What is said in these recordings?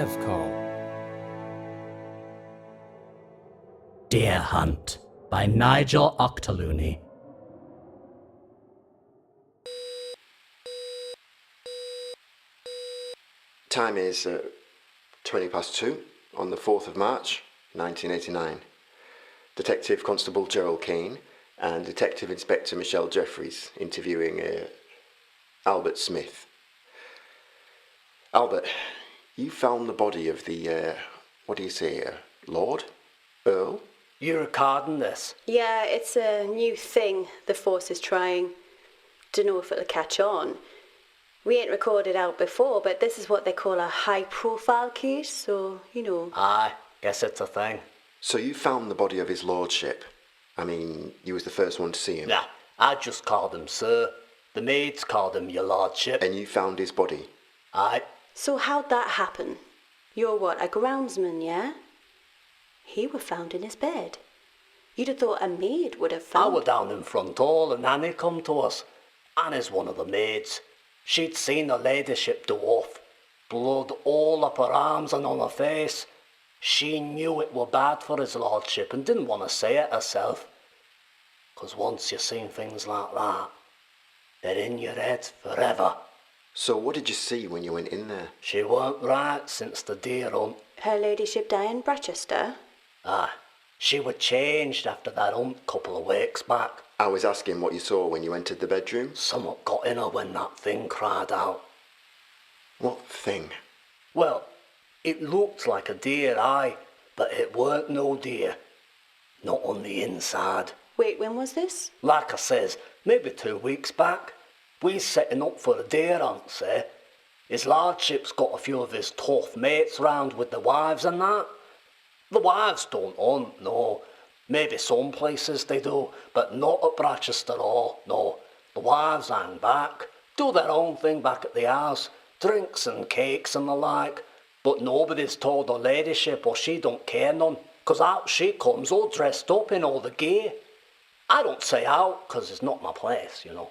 Evcol. Deer Hunt by Nigel Auchterlounie. Time is 2 on the 4th of March, 1989. Detective Constable Gerald Kane and Detective Inspector Michelle Jeffries interviewing Albert Smith. Albert, you found the body of the, Lord? Earl? You recording this? Yeah, it's a new thing the force is trying. Dunno if it'll catch on. We ain't recorded out before, but this is what they call a high-profile case, so, you know. Aye, guess it's a thing. So you found the body of his lordship? I mean, you was the first one to see him? Nah, I just called him sir. The maids called him your lordship. And you found his body? Aye. So how'd that happen? You're what, a groundsman, yeah? He were found in his bed. You'd have thought a maid would have found... I were down in front hall and Annie come to us. Annie's one of the maids. She'd seen her ladyship dwarf. Blood all up her arms and on her face. She knew it were bad for his lordship and didn't want to say it herself. 'Cause once you seen things like that, they're in your head forever. So what did you see when you went in there? She weren't right since the deer hunt. Her ladyship Diane Brachester? Aye, she were changed after that hunt couple of weeks back. I was asking what you saw when you entered the bedroom. Somewhat got in her when that thing cried out. What thing? Well, it looked like a deer, aye, but it weren't no deer. Not on the inside. Wait, when was this? Like I says, maybe 2 weeks back. We setting up for a deer hunt, say. His lordship's got a few of his tough mates round with the wives and that. The wives don't hunt, no. Maybe some places they do, but not at Brachester Hall, no. The wives hang back, do their own thing back at the house, drinks and cakes and the like. But nobody's told her ladyship or she don't care none, 'cause out she comes all dressed up in all the gear. I don't say out, 'cause it's not my place, you know.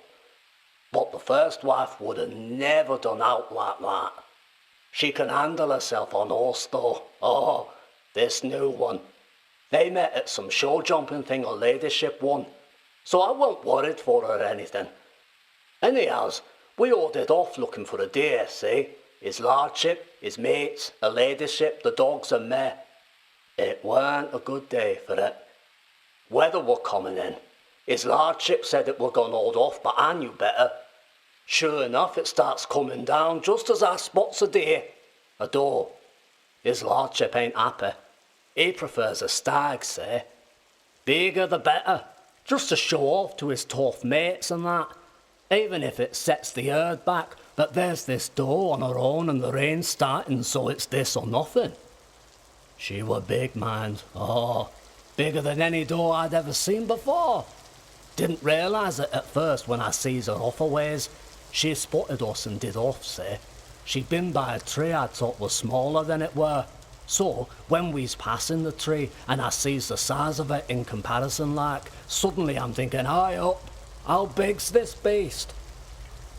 But the first wife would have never done out like that. She can handle herself on horse though. Oh, this new one. They met at some show jumping thing her ladyship won, so I wasn't worried for her or anything. Anyhows, we ordered off looking for a deer, see? His lordship, his mates, her ladyship, the dogs and me. It weren't a good day for it. Weather were coming in. His lordship said it were going to hold off, but I knew better. Sure enough, it starts coming down just as I spots a deer. A doe. His lordship ain't happy. He prefers a stag, say. Bigger the better, just to show off to his tough mates and that. Even if it sets the herd back, but there's this doe on her own and the rain's starting, so it's this or nothing. She were big, mind. Oh, bigger than any doe I'd ever seen before. Didn't realise it at first when I sees her off her ways. She spotted us and did off, say. She'd been by a tree I thought was smaller than it were. So, when we's passing the tree and I sees the size of it in comparison like, suddenly I'm thinking, aye up, how big's this beast?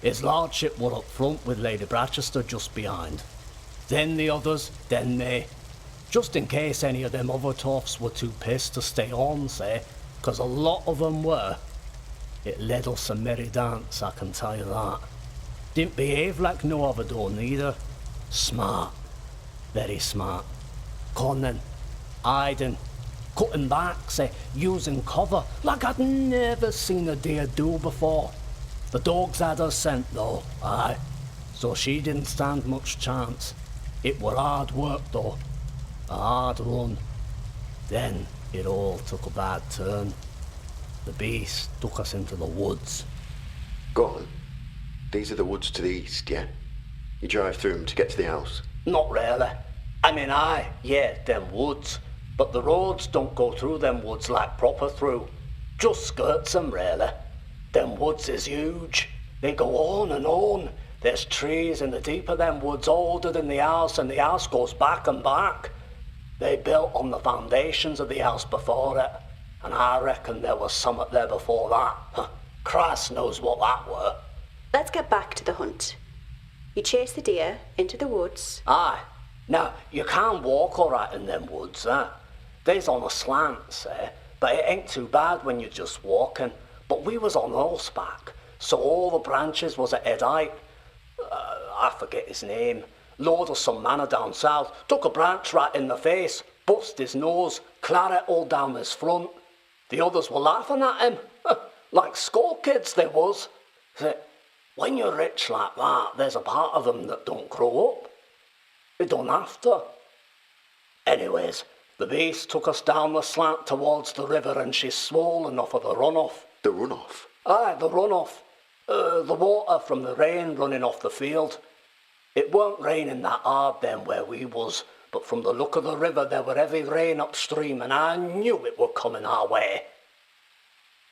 His lordship were up front with Lady Brachester just behind. Then the others, then me. Just in case any of them other toughs were too pissed to stay on, say, 'cause a lot of them were. It led us a merry dance, I can tell you that. Didn't behave like no other doe neither. Smart. Very smart. Conning, hiding, cutting back, say, using cover, like I'd never seen a deer do before. The dogs had her scent though, aye, so she didn't stand much chance. It were hard work though, a hard run. Then it all took a bad turn. The beast took us into the woods. Go on. These are the woods to the east, yeah? You drive through them to get to the house? Not really. I mean, them woods. But the roads don't go through them woods like proper through. Just skirts them, really. Them woods is huge. They go on and on. There's trees in the deep of them woods older than the house, and the house goes back and back. They built on the foundations of the house before it, and I reckon there was something there before that. Christ knows what that were. Let's get back to the hunt. You chased the deer into the woods. Aye, Now, you can't walk alright in them woods, They's on a slant, but it ain't too bad when you're just walking. But we was on horseback, so all the branches was at head height. I forget his name. Lord of some manor down south took a branch right in the face, bust his nose, claret all down his front. The others were laughing at him, like school kids they was. When you're rich like that, there's a part of them that don't grow up. They don't have to. Anyways, the beast took us down the slant towards the river and she's swollen off of the runoff. The runoff? Aye, the runoff. The water from the rain running off the field. It weren't raining that hard then where we was, but from the look of the river there were heavy rain upstream and I knew it were coming our way.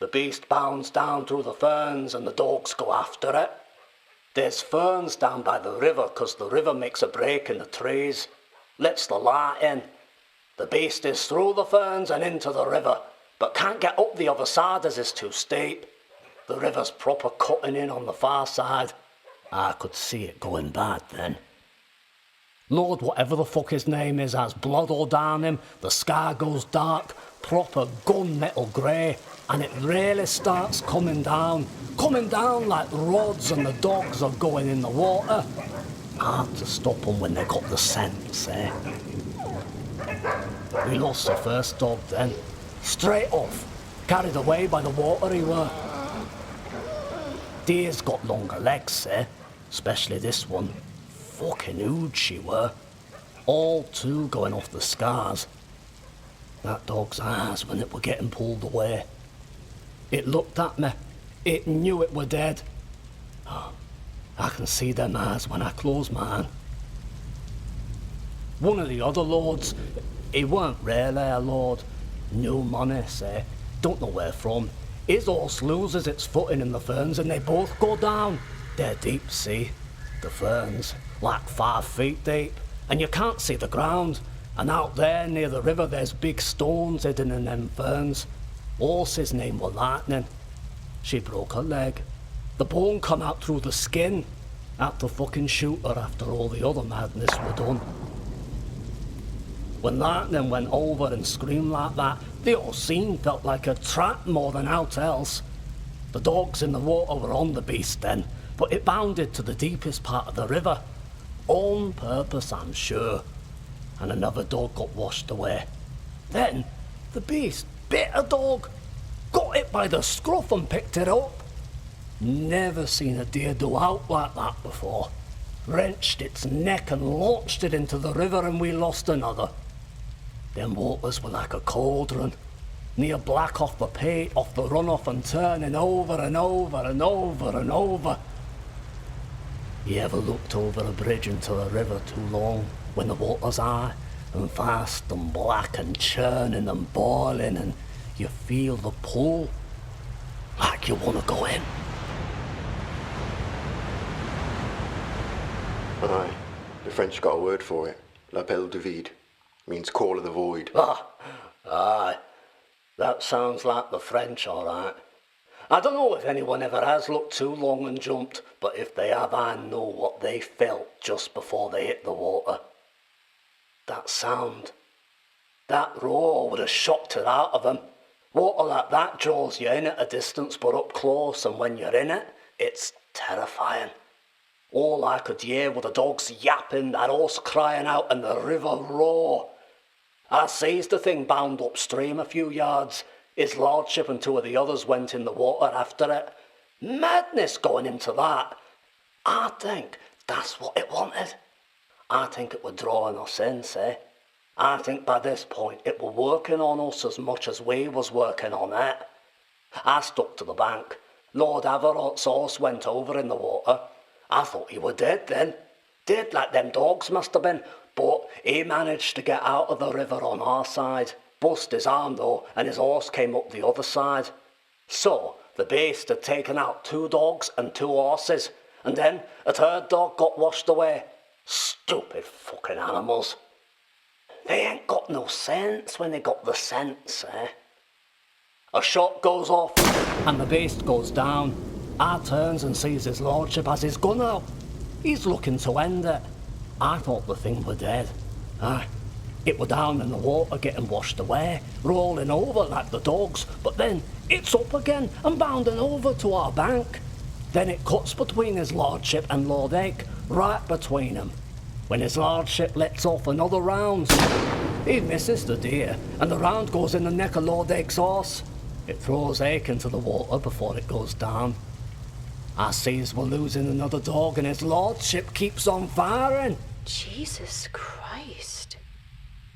The beast bounds down through the ferns and the dogs go after it. There's ferns down by the river 'cause the river makes a break in the trees, lets the light in. The beast is through the ferns and into the river, but can't get up the other side as it's too steep. The river's proper cutting in on the far side. I could see it going bad then. Lord, whatever the fuck his name is, has blood all down him, the sky goes dark, proper gunmetal grey, and it really starts coming down like rods and the dogs are going in the water. Hard to stop them when they got the sense, We lost the first dog then, straight off, carried away by the water he were. Deer's got longer legs, especially this one. Fucking huge she were. All two going off the scars. That dog's eyes when it were getting pulled away. It looked at me. It knew it were dead. Oh, I can see them eyes when I close mine. One of the other lords, he weren't really a lord. No money, don't know where from. His horse loses its footing in the ferns and they both go down. They're deep, see? The ferns, like 5 feet deep, and you can't see the ground. And out there near the river there's big stones hidden in them ferns. Horse's name was Lightning. She broke her leg. The bone come out through the skin. Had to fucking shoot her after all the other madness were done. When Lightning went over and screamed like that, the whole scene felt like a trap more than aught else. The dogs in the water were on the beast then, but it bounded to the deepest part of the river. On purpose, I'm sure. And another dog got washed away. Then, the beast bit a dog, got it by the scruff and picked it up. Never seen a deer do out like that before. Wrenched its neck and launched it into the river and we lost another. Them waters were like a cauldron, near black off the pate, off the runoff and turning over and over and over and over. You ever looked over a bridge into a river too long, when the water's high and fast and black and churning and boiling and you feel the pull, like you want to go in? Aye, the French got a word for it. L'appel du vide. Means call of the void. Aye. That sounds like the French, all right. I don't know if anyone ever has looked too long and jumped, but if they have, I know what they felt just before they hit the water. That sound, that roar would have shocked it out of them. Water like that draws you in at a distance, but up close, and when you're in it, it's terrifying. All I could hear were the dogs yapping, that horse crying out, and the river roar. I sees the thing bound upstream a few yards. His lordship and 2 of the others went in the water after it. Madness going into that. I think that's what it wanted. I think it were drawing us in, I think by this point it were working on us as much as we was working on it. I stuck to the bank. Lord Averot's horse went over in the water. I thought he were dead then. Dead like them dogs must have been. But he managed to get out of the river on our side. Bust his arm though, and his horse came up the other side. So, the beast had taken out 2 dogs and 2 horses, and then a 3rd dog got washed away. Stupid fucking animals. They ain't got no sense when they got the sense, A shot goes off, and the beast goes down. I turns and sees his lordship has his gun out. He's looking to end it. I thought the thing were dead. Aye. It were down in the water getting washed away, rolling over like the dogs, but then it's up again and bounding over to our bank. Then it cuts between his lordship and Lord Ake, right between them. When his lordship lets off another round, he misses the deer, and the round goes in the neck of Lord Ake's horse. It throws Ake into the water before it goes down. I sees we're losing another dog, and his lordship keeps on firing. Jesus Christ.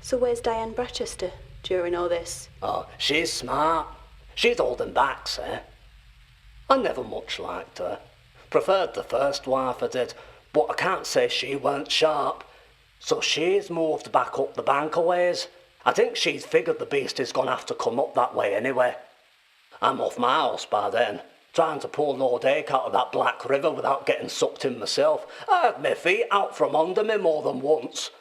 So where's Diane Bratchester during all this? Oh, she's smart. She's holding back, sir. I never much liked her. Preferred the first wife I did, but I can't say she weren't sharp. So she's moved back up the bank a ways. I think she's figured the beast is gonna have to come up that way anyway. I'm off my house by then, trying to pull Lord Ake out of that black river without getting sucked in myself. I had my feet out from under me more than once.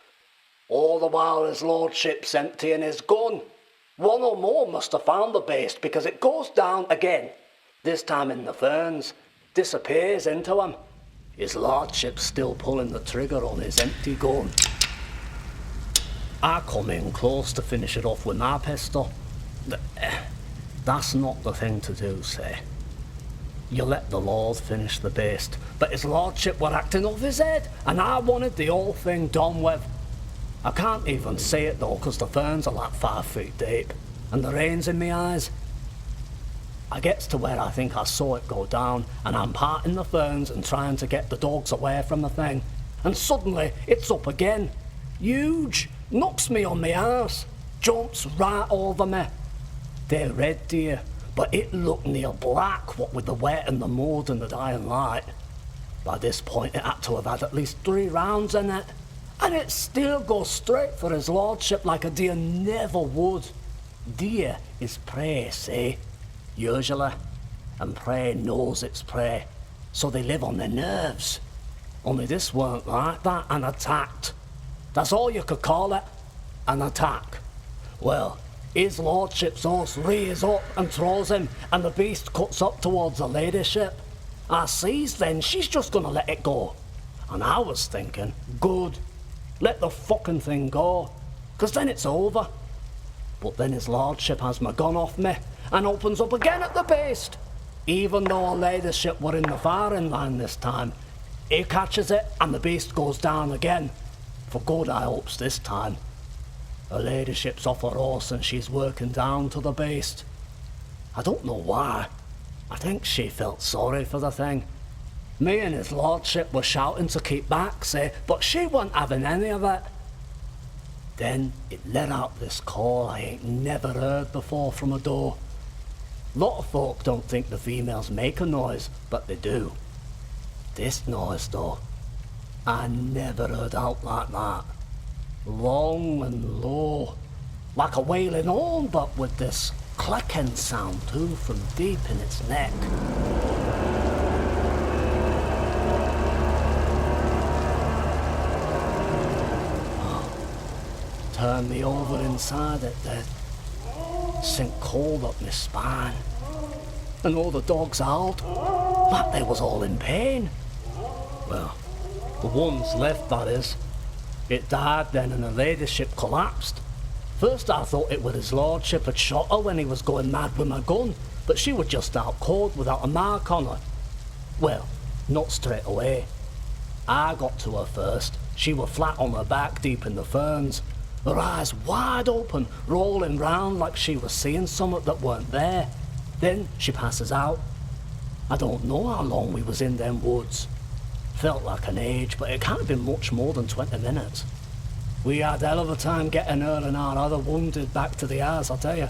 All the while his lordship's emptying his gun. One or more must have found the beast because it goes down again, this time in the ferns, disappears into him. His lordship's still pulling the trigger on his empty gun. I come in close to finish it off with my pistol. That's not the thing to do, say. You let the Lord finish the beast, but his lordship were acting off his head, and I wanted the whole thing done with. I can't even see it though, 'cause the ferns are like 5 feet deep, and the rain's in me eyes. I gets to where I think I saw it go down, and I'm parting the ferns and trying to get the dogs away from the thing, and suddenly it's up again. Huge, knocks me on my arse, jumps right over me. They're red deer, but it looked near black, what with the wet and the mud and the dying light. By this point it had to have had at least 3 rounds in it, and it still goes straight for his lordship like a deer never would. Deer is prey, see, usually, and prey knows it's prey, so they live on their nerves. Only this weren't like that, and attacked. That's all you could call it, an attack. Well, his lordship's horse rears up and throws him, and the beast cuts up towards the ladyship. I sees then she's just gonna let it go. And I was thinking, good, let the fucking thing go, 'cause then it's over. But then his lordship has my gun off me and opens up again at the beast. Even though her ladyship were in the firing line this time, he catches it and the beast goes down again. For good, I hopes this time. Her ladyship's off her horse and she's working down to the beast. I don't know why. I think she felt sorry for the thing. Me and his lordship were shouting to keep back, say, but she wasn't having any of it. Then it let out this call I ain't never heard before from a door. Lot of folk don't think the females make a noise, but they do. This noise, though, I never heard out like that. Long and low, like a wailing horn, but with this clicking sound too from deep in its neck. Turn me over inside it then, sink cold up my spine, and all the dogs howled, like they was all in pain. Well, the ones left, that is. It died then and her ladyship collapsed. First I thought it was his lordship had shot her when he was going mad with my gun, but she was just out cold without a mark on her. Well, not straight away. I got to her first. She were flat on her back deep in the ferns, her eyes wide open, rolling round like she was seeing something that weren't there. Then she passes out. I don't know how long we was in them woods. Felt like an age, but it can't have been much more than 20 minutes. We had hell of a time getting her and our other wounded back to the house, I tell you.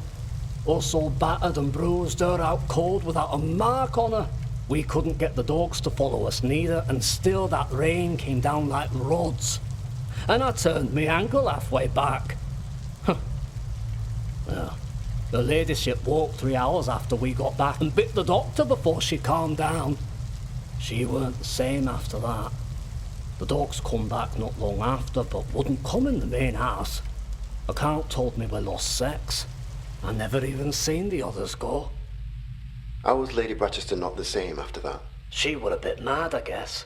Us so battered and bruised, her out cold without a mark on her. We couldn't get the dogs to follow us neither, and still that rain came down like rods. And I turned me ankle halfway back. Well, the ladyship walked 3 hours after we got back and bit the doctor before she calmed down. She weren't the same after that. The dogs come back not long after, but wouldn't come in the main house. Account told me we lost sex. I never even seen the others go. How was Lady Bratchester not the same after that? She were a bit mad, I guess.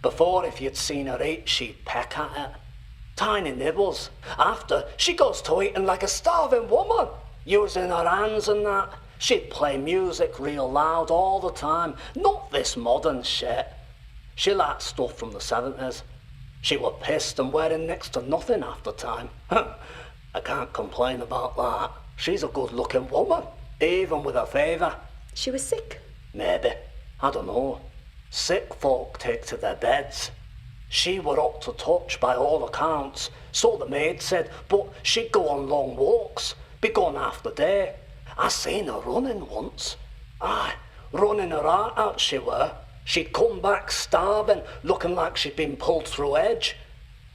Before, if you'd seen her eat, she'd peck at it. Tiny nibbles. After, she goes to eating like a starving woman, using her hands and that. She'd play music real loud all the time, not this modern shit. She liked stuff from the 70s. She were pissed and wearing next to nothing half the time. I can't complain about that. She's a good-looking woman, even with a fever. She was sick. Maybe. I don't know. Sick folk take to their beds. She were up to touch by all accounts, so the maid said, but she'd go on long walks, be gone half the day. I seen her running once. Aye, running her heart out she were. She'd come back starving, looking like she'd been pulled through edge.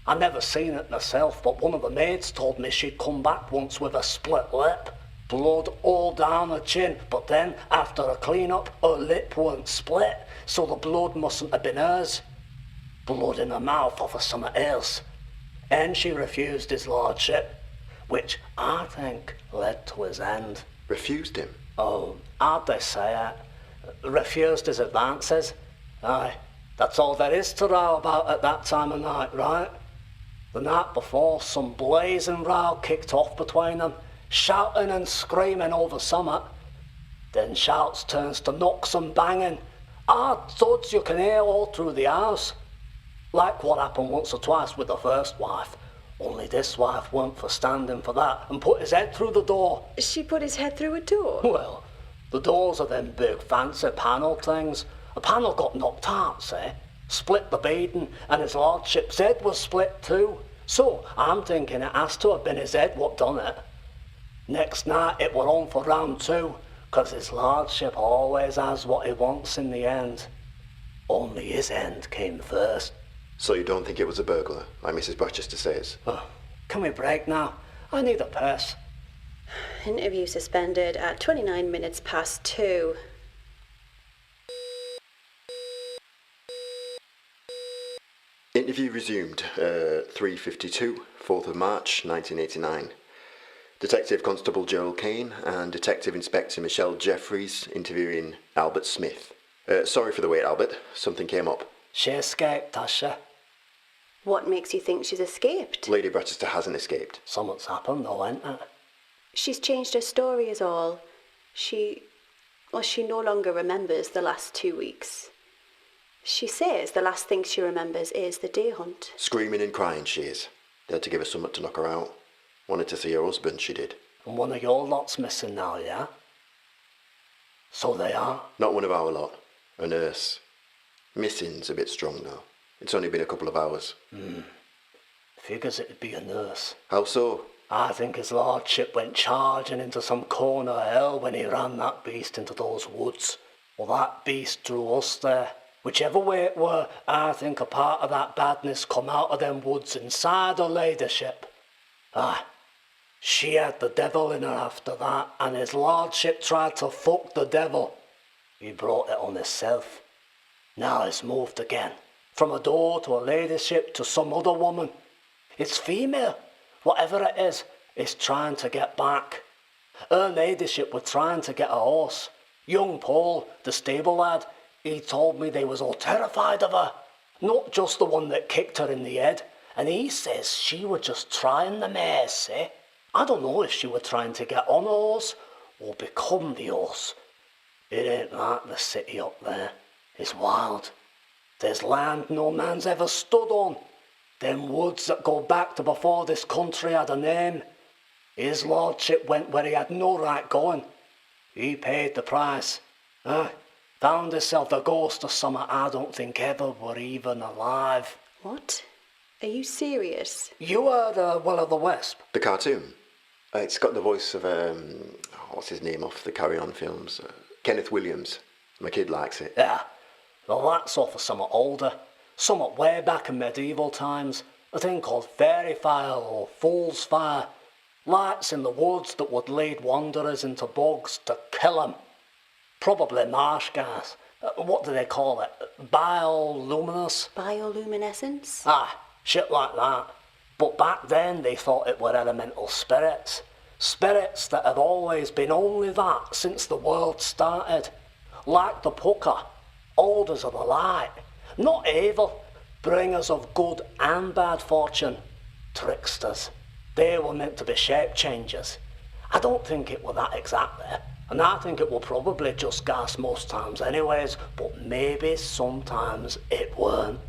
I never seen it myself, but one of the maids told me she'd come back once with a split lip. Blood all down her chin, but then, after a clean-up, her lip weren't split, so the blood mustn't have been hers. Blood in her mouth off of something else. And she refused his lordship, which I think led to his end. Refused him? Oh, how'd they say it? Refused his advances. Aye, that's all there is to row about at that time of night, right? The night before, some blazing row kicked off between them, shouting and screaming over summit. Then shouts turns to knocks and banging. Hard thuds you can hear all through the house. Like what happened once or twice with the first wife. Only this wife weren't for standing for that and put his head through the door. She put his head through a door? Well, the doors are them big fancy panel things. A panel got knocked out, say. Split the beading, and his lordship's head was split too. So I'm thinking it has to have been his head what done it. Next night it were on for round 2, 'cause his lordship always has what he wants in the end. Only his end came first. So you don't think it was a burglar, like Mrs. Rochester says? Oh, can we break now? I need a piss. Interview suspended at 29 minutes past 2. Interview resumed, 3:52, 4th of March, 1989. Detective Constable Gerald Kane and Detective Inspector Michelle Jeffries interviewing Albert Smith. Sorry for the wait, Albert. Something came up. She escaped, has she? What makes you think she's escaped? Lady Rochester hasn't escaped. Something's happened though, ain't it? She's changed her story is all. She no longer remembers the last 2 weeks. She says the last thing she remembers is the deer hunt. Screaming and crying she is. They had to give her something to knock her out. Wanted to see her husband, she did. And one of your lot's missing now, yeah? So they are? Not one of our lot. A nurse. Missing's a bit strong though. It's only been a couple of hours. Figures it'd be a nurse. How so? I think his lordship went charging into some corner of hell when he ran that beast into those woods. Well, that beast drew us there. Whichever way it were, I think a part of that badness come out of them woods inside her ladyship. Aye, she had the devil in her after that, and his lordship tried to fuck the devil. He brought it on himself. Now it's moved again. From a door to a ladyship to some other woman. It's female. Whatever it is, it's trying to get back. Her ladyship were trying to get a horse. Young Paul, the stable lad, he told me they was all terrified of her. Not just the one that kicked her in the head. And he says she were just trying the mare, see? I don't know if she were trying to get on a horse or become the horse. It ain't like the city up there. It's wild. There's land no man's ever stood on. Them woods that go back to before this country had a name. His lordship went where he had no right going. He paid the price. Found himself a ghost of something I don't think ever were even alive. What? Are you serious? You heard Will o' the Wisp? The cartoon? It's got the voice of, what's his name off the Carry On films? Kenneth Williams. My kid likes it. Yeah. Well, that's off of something older. Something way back in medieval times. A thing called fairy fire or fool's fire. Lights in the woods that would lead wanderers into bogs to kill them. Probably marsh gas. What do they call it? Bioluminescence? Bioluminescence? Ah, shit like that. But back then they thought it were elemental spirits. Spirits that have always been only that since the world started. Like the pucker, holders of the light. Not evil, bringers of good and bad fortune, tricksters. They were meant to be shape changers. I don't think it were that exactly, and I think it were probably just gas most times anyways, but maybe sometimes it weren't.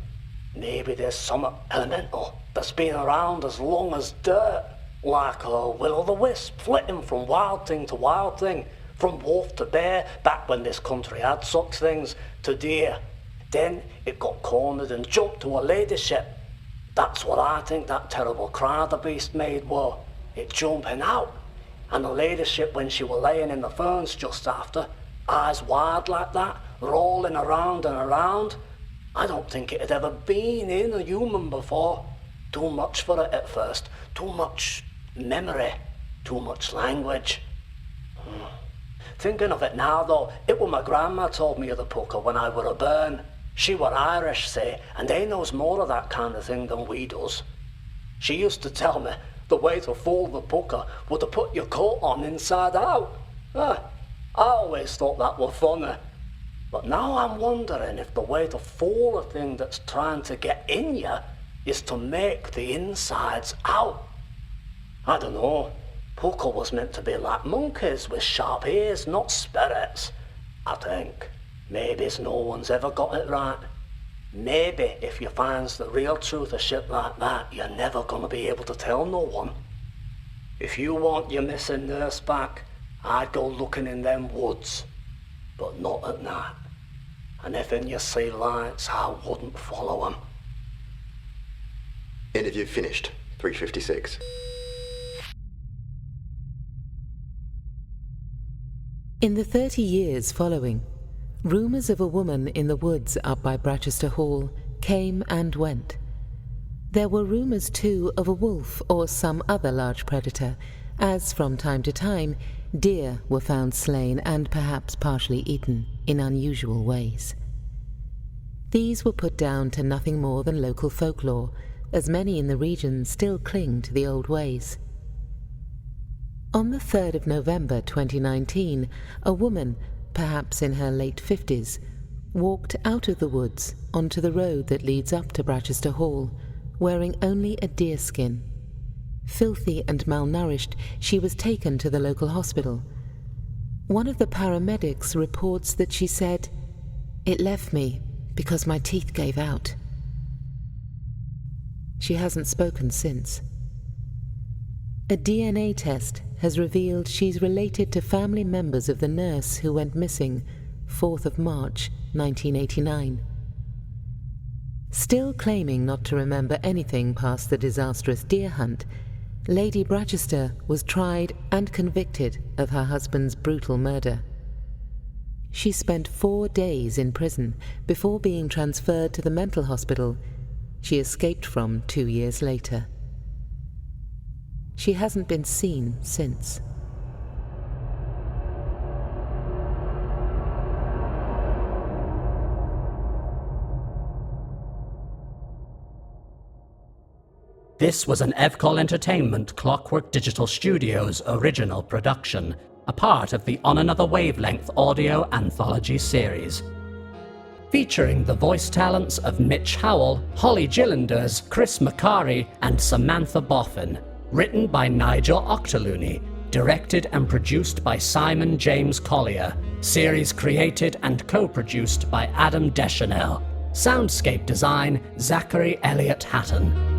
Maybe there's something elemental that's been around as long as dirt, like a will-o'-the-wisp flitting from wild thing to wild thing, from wolf to bear, back when this country had such things, to deer. Then it got cornered and jumped to a ladyship. That's what I think that terrible cry the beast made were, it jumping out. And the ladyship, when she were laying in the ferns just after, eyes wide like that, rolling around and around, I don't think it had ever been in a human before. Too much for it at first, too much memory, too much language. Thinking of it now though, it were my grandma told me of the pucker when I were a bairn. She were Irish, say, and they knows more of that kind of thing than we does. She used to tell me the way to fool the pucker was to put your coat on inside out. I always thought that were funny. But now I'm wondering if the way to fool a thing that's trying to get in you is to make the insides out. I don't know. Pucker was meant to be like monkeys with sharp ears, not spirits, I think. Maybe no one's ever got it right. Maybe if you finds the real truth of shit like that, you're never gonna be able to tell no one. If you want your missing nurse back, I'd go looking in them woods, but not at night. And if in you see lights, I wouldn't follow them. Interview finished, 3:56. In the 30 years following, rumours of a woman in the woods up by Brachester Hall came and went. There were rumours too of a wolf or some other large predator, as from time to time deer were found slain and perhaps partially eaten in unusual ways. These were put down to nothing more than local folklore, as many in the region still cling to the old ways. On the 3rd of November 2019, a woman, perhaps in her late 50s, walked out of the woods onto the road that leads up to Brachester Hall, wearing only a deerskin. Filthy and malnourished, she was taken to the local hospital. One of the paramedics reports that she said, "It left me because my teeth gave out." She hasn't spoken since. A DNA test has revealed she's related to family members of the nurse who went missing 4th of March 1989. Still claiming not to remember anything past the disastrous deer hunt, Lady Brachester was tried and convicted of her husband's brutal murder. She spent 4 days in prison before being transferred to the mental hospital she escaped from 2 years later. She hasn't been seen since. This was an Evcol Entertainment Clockwork Digital Studios original production, a part of the On Another Wavelength audio anthology series. Featuring the voice talents of Mitch Howell, Holly Gillanders, Chris Machari, and Samantha Boffin. Written by Nigel Auchterlounie, directed and produced by Simon James Collier, series created and co-produced by Adam Dechanel, soundscape design Zachary Elliott-Hatton.